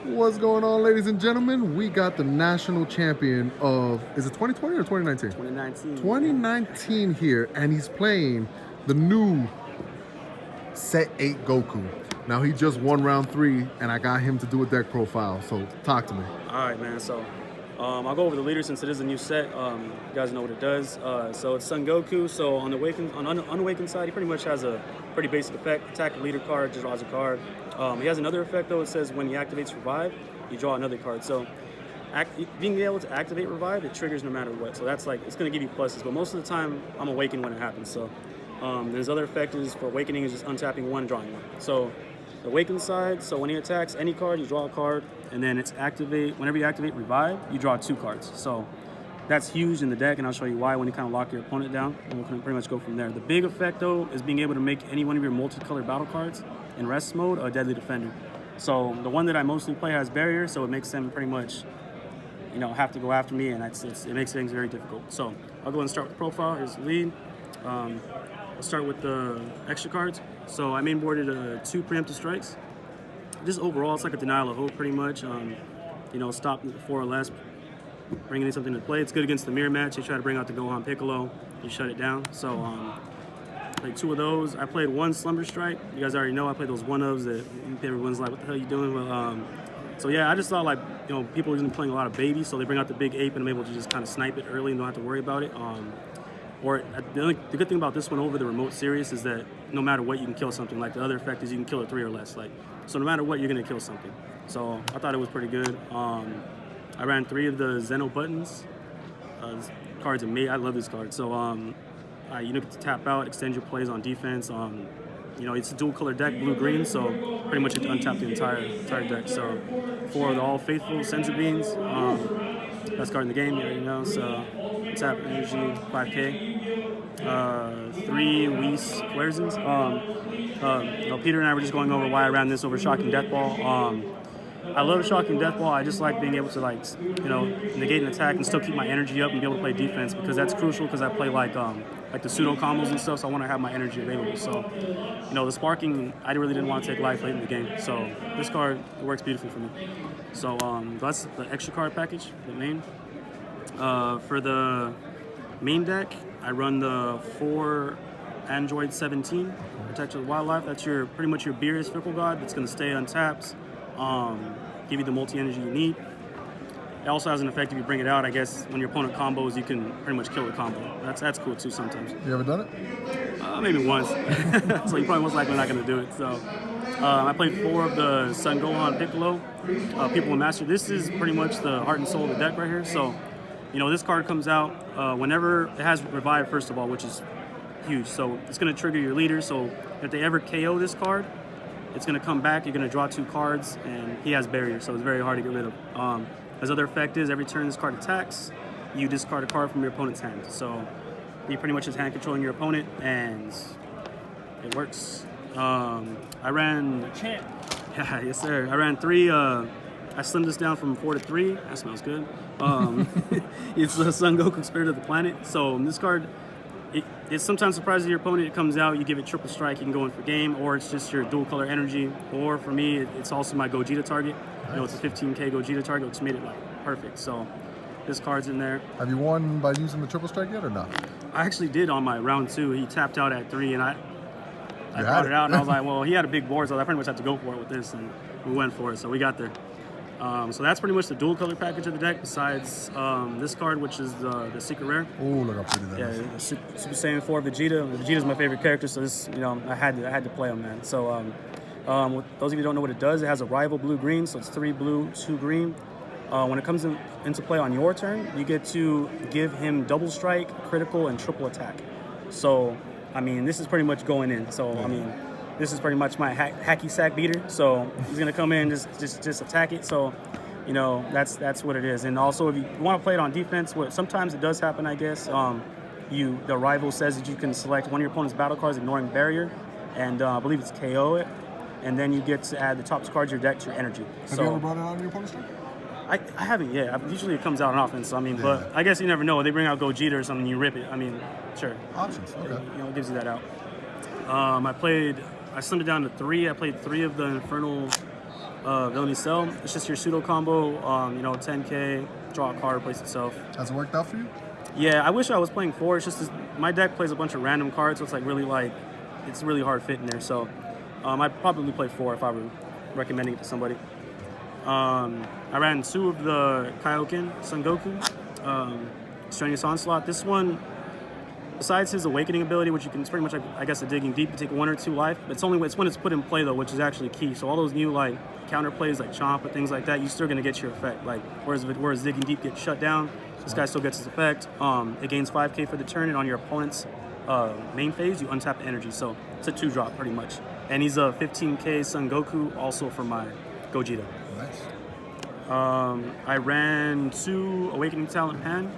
What's going on, ladies and gentlemen? We got the national champion of, is it 2020 or 2019? 2019. 2019 here, and he's playing the new Set 8 Goku. Now, he just won round 3, and I got him to do a deck profile, so talk to me. All right, man. So I'll go over the leader since it is a new set. You guys know what it does. So it's Son Goku. So on the unawakened side, he pretty much has a pretty basic effect. Attack the leader card, just draws a card. He has another effect, though. It says when he activates Revive, you draw another card. So being able to activate Revive, it triggers no matter what. So that's like, it's going to give you pluses. But most of the time, I'm awakened when it happens. So his other effect is for awakening is just untapping one, drawing one. So the awakened side, so when he attacks any card, you draw a card, and then it's whenever you activate Revive, you draw 2 cards. So that's huge in the deck, and I'll show you why when you kind of lock your opponent down, and we'll pretty much go from there. The big effect, though, is being able to make any one of your multicolored battle cards in rest mode a deadly defender. So the one that I mostly play has barrier, so it makes them pretty much, have to go after me, and it makes things very difficult. So I'll go ahead and start with the profile. Here's the lead. I'll start with the extra cards. So I mainboarded 2 preemptive strikes. Just overall, it's like a denial of hope, pretty much. Stop 4 or less, bringing in something to play. It's good against the mirror match. You try to bring out the Gohan Piccolo, you shut it down. So played 2 of those. I played 1 Slumber Strike. You guys already know I played those 1-ofs that everyone's like, what the hell are you doing? But, so yeah, I just thought people are going to be playing a lot of baby, so they bring out the big ape and I'm able to just kind of snipe it early and don't have to worry about it. The good thing about this one over the remote series is that no matter what, you can kill something. Like the other effect is you can kill it 3 or less. So no matter what, you're gonna kill something. So I thought it was pretty good. I ran 3 of the Zeno buttons. This card's amazing. I love this card. So you get to tap out, extend your plays on defense. It's a dual color deck, blue-green, so pretty much you have to untap the entire deck. So 4 of the All Faithful Senzu Beans. Best card in the game, you already know. So tap energy, 5K. 3 Whis Querzins. Peter and I were just going over why I ran this over Shocking Death Ball. I love Shocking Death Ball. I just like being able to negate an attack and still keep my energy up and be able to play defense because that's crucial because I play like the pseudo combos and stuff, so I want to have my energy available. So, the sparking, I really didn't want to take life late in the game. So this card, it works beautifully for me. So that's the extra card package, the main. For the main deck, I run the 4 Android 17, Protector of the Wildlife. That's pretty much your Beerus Fickle God that's going to stay untapped, give you the multi-energy you need. It also has an effect if you bring it out. I guess when your opponent combos, you can pretty much kill the combo. That's cool too sometimes. You ever done it? Maybe once. So you're probably most likely not going to do it. So I played 4 of the Son Gohan Piccolo, People and Master. This is pretty much the heart and soul of the deck right here. So this card comes out whenever it has Revive, first of all, which is huge. So it's going to trigger your leader. So if they ever KO this card, it's going to come back. You're going to draw 2 cards, and he has barrier, so it's very hard to get rid of. His other effect is every turn this card attacks, you discard a card from your opponent's hand. So he pretty much is hand controlling your opponent, and it works. I ran... Champ. Yeah, yes, sir. I ran 3... I slimmed this down from 4 to 3. That smells good. It's the Son Goku Spirit of the Planet. So this card, it sometimes surprises your opponent. It comes out, you give it triple strike, you can go in for game, or it's just your dual color energy. Or for me, it's also my Gogeta target. It's a 15K Gogeta target, which made it perfect. So this card's in there. Have you won by using the triple strike yet or not? I actually did on my round 2. He tapped out at 3, and I brought it out, and I was like, well, he had a big board, so I pretty much had to go for it with this, and we went for it. So we got there. So that's pretty much the dual color package of the deck, besides this card, which is the secret rare. Oh, look how pretty that is. Yeah, Super Saiyan 4 Vegeta. Vegeta's my favorite character, so this, I had to play him, man. So those of you who don't know what it does, it has a rival blue-green, so it's 3 blue, 2 green. When it comes into play on your turn, you get to give him double strike, critical, and triple attack. So, this is pretty much going in. So, this is pretty much my hacky sack beater. So he's gonna come in, just attack it. So, that's what it is. And also, if you want to play it on defense, sometimes it does happen, I guess. The rival says that you can select one of your opponent's battle cards, ignoring barrier, and I believe it's KO it. And then you get to add the top cards of your deck to your energy. Have you ever brought it out on your opponent's turn? I haven't yet. Usually it comes out on offense. But I guess you never know. They bring out Gogeta or something, you rip it. Sure. Options. Okay. It gives you that out. I slimmed it down to 3. I played 3 of the Infernal Villainy Cell. It's just your pseudo combo, 10k, draw a card, replace itself. Has it worked out for you? Yeah, I wish I was playing 4. It's just my deck plays a bunch of random cards, so it's it's really hard fit in there. So I'd probably play 4 if I were recommending it to somebody. I ran 2 of the Kaio-ken Son Goku, Strenuous Onslaught. This one, besides his awakening ability, which you can, it's pretty much like, I guess, a digging deep to take 1 or 2 life. But it's when it's put in play though, which is actually key. So all those new counter plays like Chomp and things like that, you're still gonna get your effect. Whereas digging deep gets shut down, this guy still gets his effect. It gains 5k for the turn, and on your opponent's main phase, you untap the energy. So it's a 2-drop pretty much. And he's a 15k Son Goku, also for my Gogeta. Nice. I ran 2 Awakening Talent Pan.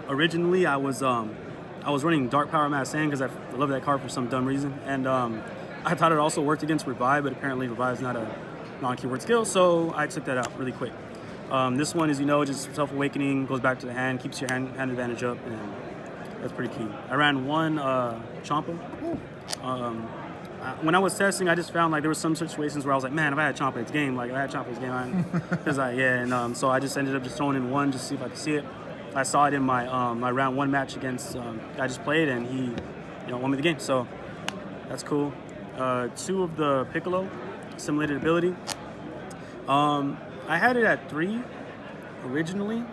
Originally, I was running Dark Power Mass Sand because I love that card for some dumb reason, and I thought it also worked against Revive, but apparently Revive is not a non-keyword skill, so I took that out really quick. This one is, just self-awakening, goes back to the hand, keeps your hand advantage up, and that's pretty key. I ran 1 Champa. When I was testing, I just found there were some situations where I was like, man, if I had Champa, it's game. If I had Champa, it's game. So I just ended up just throwing in 1 just to see if I could see it. I saw it in my my round 1 match against I just played, and he won me the game. So that's cool. 2 of the Piccolo, Simulated Ability. I had it at 3 originally.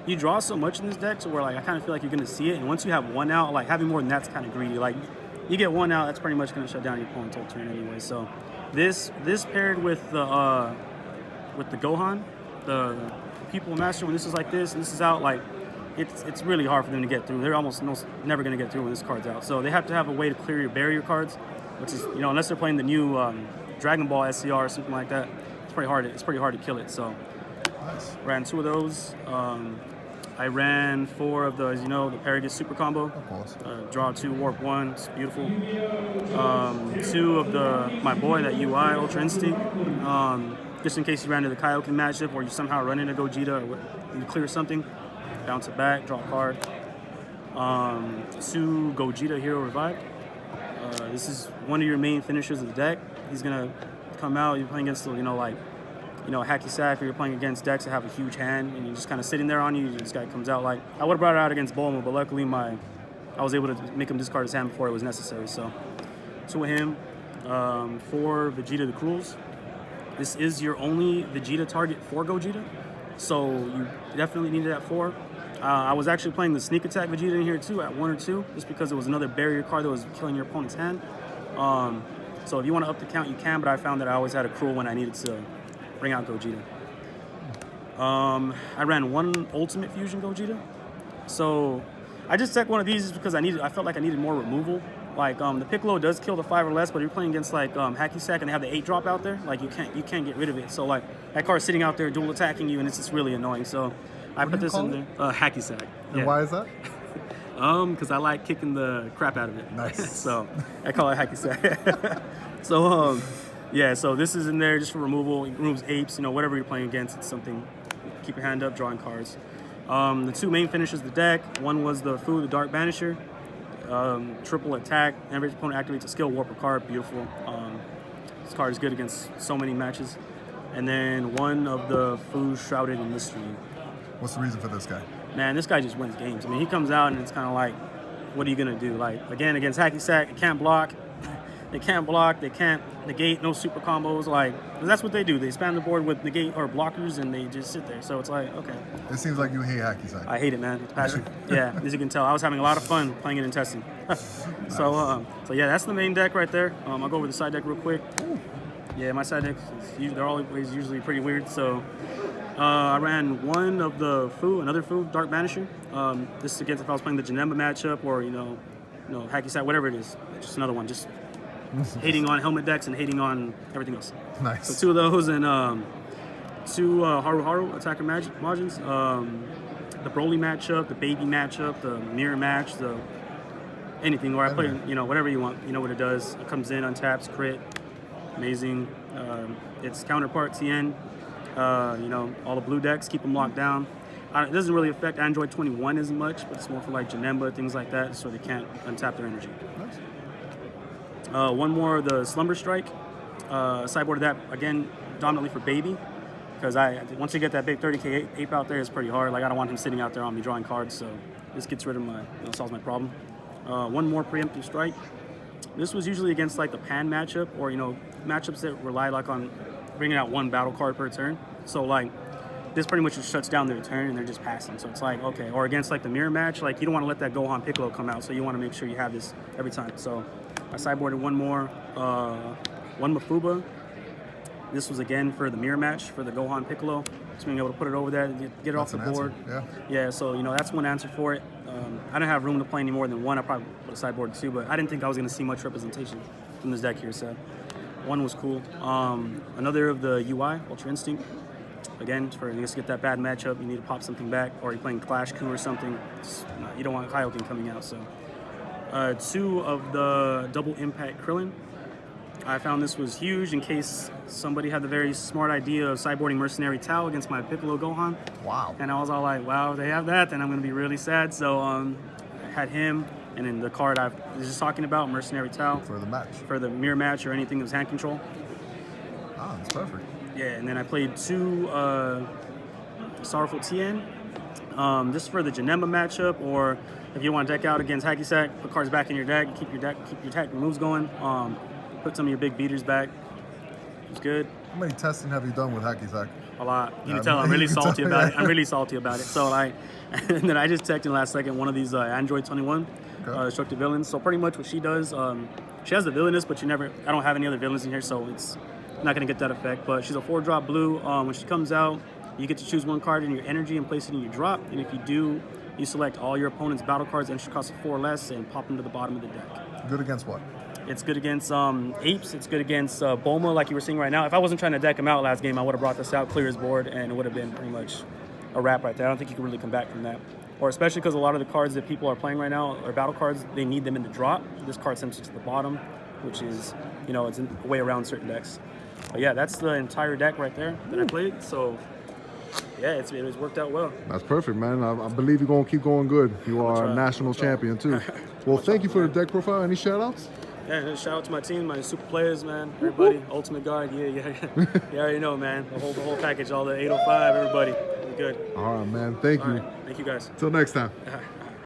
You draw so much in this deck to where I kind of feel like you're gonna see it, and once you have 1 out, having more than that's kind of greedy. You get 1 out, that's pretty much gonna shut down your opponent's whole turn anyway. So this paired with the Gohan, the People Master, when this is like this and this is out, it's really hard for them to get through. They're almost never gonna get through when this card's out. So they have to have a way to clear your barrier cards, which is unless they're playing the new Dragon Ball SCR or something like that, it's pretty hard to kill it. So Nice. ran 2 of those. I ran 4 of the, the Paragus Super Combo. Of course. Draw 2, warp 1. It's beautiful. 2 of my boy, that UI Ultra Instinct. Just in case you ran into the Kaio-ken matchup, or you somehow run into Gogeta, or you clear something, bounce it back, draw a card. 2 Gogeta Hero Revive. This is one of your main finishers of the deck. He's gonna come out. You're playing against hacky sack, or you're playing against decks that have a huge hand, and you're just kind of sitting there on you. This guy comes out. I would have brought it out against Bulma, but luckily I was able to make him discard his hand before it was necessary. So 2 of him. 4 Vegeta the Cruels. This is your only Vegeta target for Gogeta, so you definitely need it at 4. I was actually playing the Sneak Attack Vegeta in here too at 1 or 2, just because it was another barrier card that was killing your opponent's hand. So if you want to up the count, you can, but I found that I always had a Cruel when I needed to bring out Gogeta. I ran 1 Ultimate Fusion Gogeta. So I just took one of these just because I felt like I needed more removal. The Piccolo does kill the 5 or less, but you're playing against Hacky Sack and they have the 8 drop out there. You can't get rid of it. So that card's sitting out there dual attacking you, and it's just really annoying. So I put this in there. Hacky Sack. And why is that? Because I like kicking the crap out of it. Nice. So I call it Hacky Sack. So so this is in there just for removal. It removes apes, whatever you're playing against. It's something. Keep your hand up, drawing cards. The 2 main finishes of the deck. One was the Fu, the Dark Banisher. Triple attack. Every opponent activates a skill, warp a card. Beautiful. This card is good against so many matches. And then 1 of the Fu, Shrouded in Mystery. What's the reason for this guy? Man, this guy just wins games. He comes out and it's kind of what are you gonna do? Again, against Hacky Sack, it can't block. They can't block, they can't negate, no super combos. 'Cause that's what they do. They spam the board with negate or blockers, and they just sit there. So it's okay. It seems like you hate hacky sack. I hate it, man. It's passion. Yeah, as you can tell, I was having a lot of fun playing it and testing. So yeah, that's the main deck right there. I'll go over the side deck real quick. Yeah, my side decks, they're always usually pretty weird. So I ran 1 of the Fu, another Fu, Dark Banisher. This is against if I was playing the Janemba matchup, or Hacky Sack, whatever it is. Just another one. Just hating on helmet decks and hating on everything else. Nice. So 2 of those, and 2 Haru Attacker Majins. The Broly matchup, the Baby matchup, the Mirror match, the anything where I play, whatever you want. You know what it does. It comes in, untaps, crit. Amazing. Its counterpart, TN. All the blue decks, keep them locked down. It doesn't really affect Android 21 as much, but it's more for Janemba, things like that, so they can't untap their energy. Nice. 1 more of the Slumber Strike. Sideboard of that, again, predominantly for baby, because once you get that big 30K ape out there, it's pretty hard. Like I don't want him sitting out there on me drawing cards, so this gets rid of solves my problem. One more preemptive strike. This was usually against like the pan matchup, or matchups that rely like on bringing out one battle card per turn. So like this pretty much just shuts down their turn and they're just passing. So it's like, okay. Or against like the mirror match, like you don't want to let that Gohan Piccolo come out, so you want to make sure you have this every time. So I sideboarded one more, one Mafuba. This was again for the mirror match for the Gohan Piccolo. So being able to put it over there, get it off the board. Yeah, so that's one answer for it. I didn't have room to play any more than one. I probably would have sideboarded two, but I didn't think I was going to see much representation from this deck here. So one was cool. Another of the UI, Ultra Instinct. Again, for you just get that bad matchup, you need to pop something back, or you're playing Clash Coup or something. You don't want kaio-ken coming out. So two of the double impact Krillin. I found this was huge in case somebody had the very smart idea of sideboarding Mercenary Tau against my Piccolo Gohan. Wow. And I was all like, wow, if they have that, then I'm going to be really sad. So I had him, and then the card I was just talking about, Mercenary Tau. For the match. For the mirror match or anything that was hand control. Ah, that's perfect. Yeah, and then I played two Sorrowful Tien. This is for the Janemba matchup, or if you want to deck out against Hacky Sack, put cards back in your deck, keep your attack moves going. Put some of your big beaters back. It's good. How many testing have you done with Hacky Sack? A lot. You can tell I'm really salty about it. I'm really salty about it. So and then I just checked in last second one of these Android 21 destructive villains. So pretty much what she does, she has the villainous, but I don't have any other villains in here, so it's not going to get that effect. But she's a 4-drop blue. When she comes out, you get to choose one card in your energy and place it in your drop. And if you do, you select all your opponent's battle cards, entry cost of 4 or less, and pop them to the bottom of the deck. Good against what? It's good against apes. It's good against Bulma, like you were seeing right now. If I wasn't trying to deck him out last game, I would have brought this out, clear his board, and it would have been pretty much a wrap right there. I don't think you can really come back from that. Or especially because a lot of the cards that people are playing right now are battle cards. They need them in the drop. This card sends it to the bottom, which is, it's a way around certain decks. But yeah, that's the entire deck right there that I played. So yeah, it was worked out well. That's perfect, man. I believe you're going to keep going good. You are a national champion, too. Well, thank you for the deck profile. Any shout-outs? Yeah, shout out to my team, my super players, man. Everybody, Ultimate Guard, yeah. You already know, man. The whole package, all the 805, everybody. We're good. All right, man. Thank you. Right. Thank you, guys. Till next time.